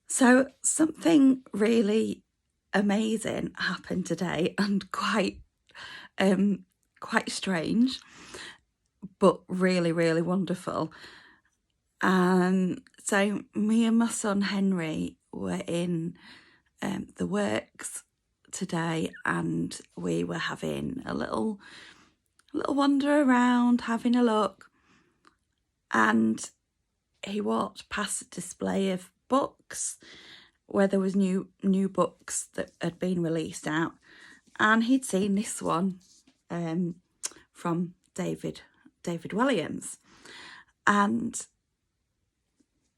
So something really amazing happened today, and quite strange, but really, really wonderful. So me and my son Henry were in the works today, and we were having a little wander around, having a look, and he walked past a display of books where there was new books that had been released out, and he'd seen this one from David Walliams, and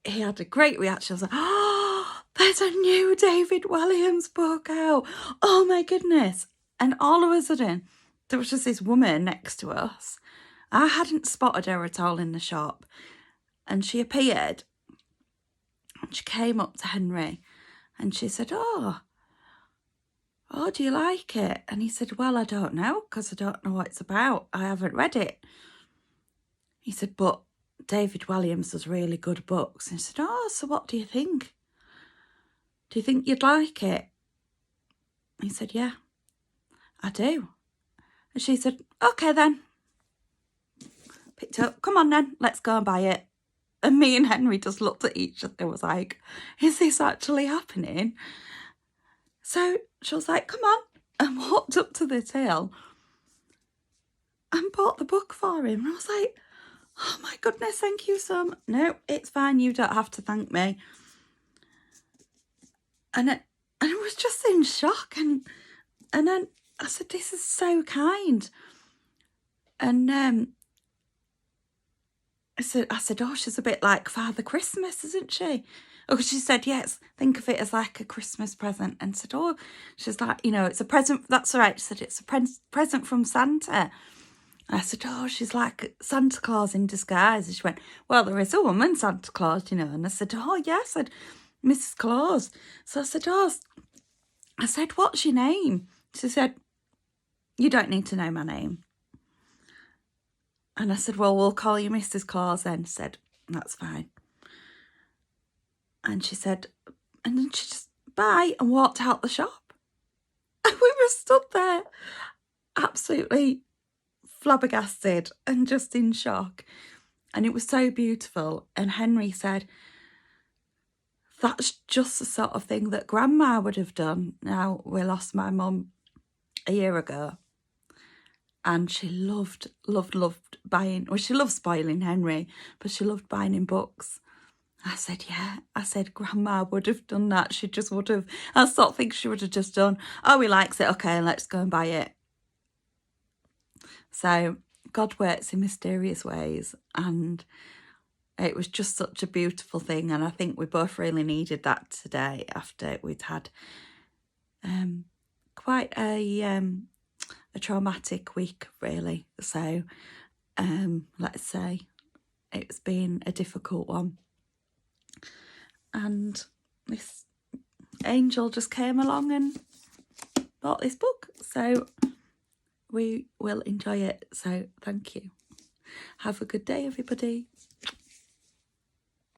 he had a great reaction. I was like, oh, there's a new David Walliams book out. Oh my goodness. And all of a sudden, there was just this woman next to us. I hadn't spotted her at all in the shop. And she appeared. And she came up to Henry and she said, oh, do you like it? And he said, well, I don't know, because I don't know what it's about. I haven't read it. He said, but David Walliams does really good books. And he said, oh, so what do you think? Do you think you'd like it? He said, yeah, I do. And she said, okay then. Picked up, come on then, let's go and buy it. And me and Henry just looked at each other and was like, is this actually happening? So she was like, come on, and walked up to the till and bought the book for him. And I was like, oh my goodness, thank you so much. No, it's fine, you don't have to thank me. And I was just in shock. And then I said, this is so kind. And I said, oh, she's a bit like Father Christmas, isn't she? Oh, she said, yes, think of it as like a Christmas present. And said, oh, she's like, it's a present. That's right. She said, it's a present from Santa. I said, oh, she's like Santa Claus in disguise. And she went, well, there is a woman, Santa Claus, And I said, oh, yeah. I said, Mrs. Claus. So I said, what's your name? She said, you don't need to know my name. And I said, well, we'll call you Mrs. Claus then. She said, that's fine. And she said, and then she just, bye, and walked out the shop. And we were stood there, absolutely flabbergasted and just in shock. And it was so beautiful. And Henry said, that's just the sort of thing that Grandma would have done. Now, we lost my mum a year ago. And she loved buying, well, she loved spoiling Henry, but she loved buying him books. I said, yeah. I said, Grandma would have done that. She just would have. I sort of think she would have just done, oh, he likes it. Okay, let's go and buy it. So God works in mysterious ways. And it was just such a beautiful thing. And I think we both really needed that today after we'd had quite a traumatic week, really. So let's say it's been a difficult one. And this angel just came along and bought this book. So we will enjoy it. So thank you. Have a good day, everybody.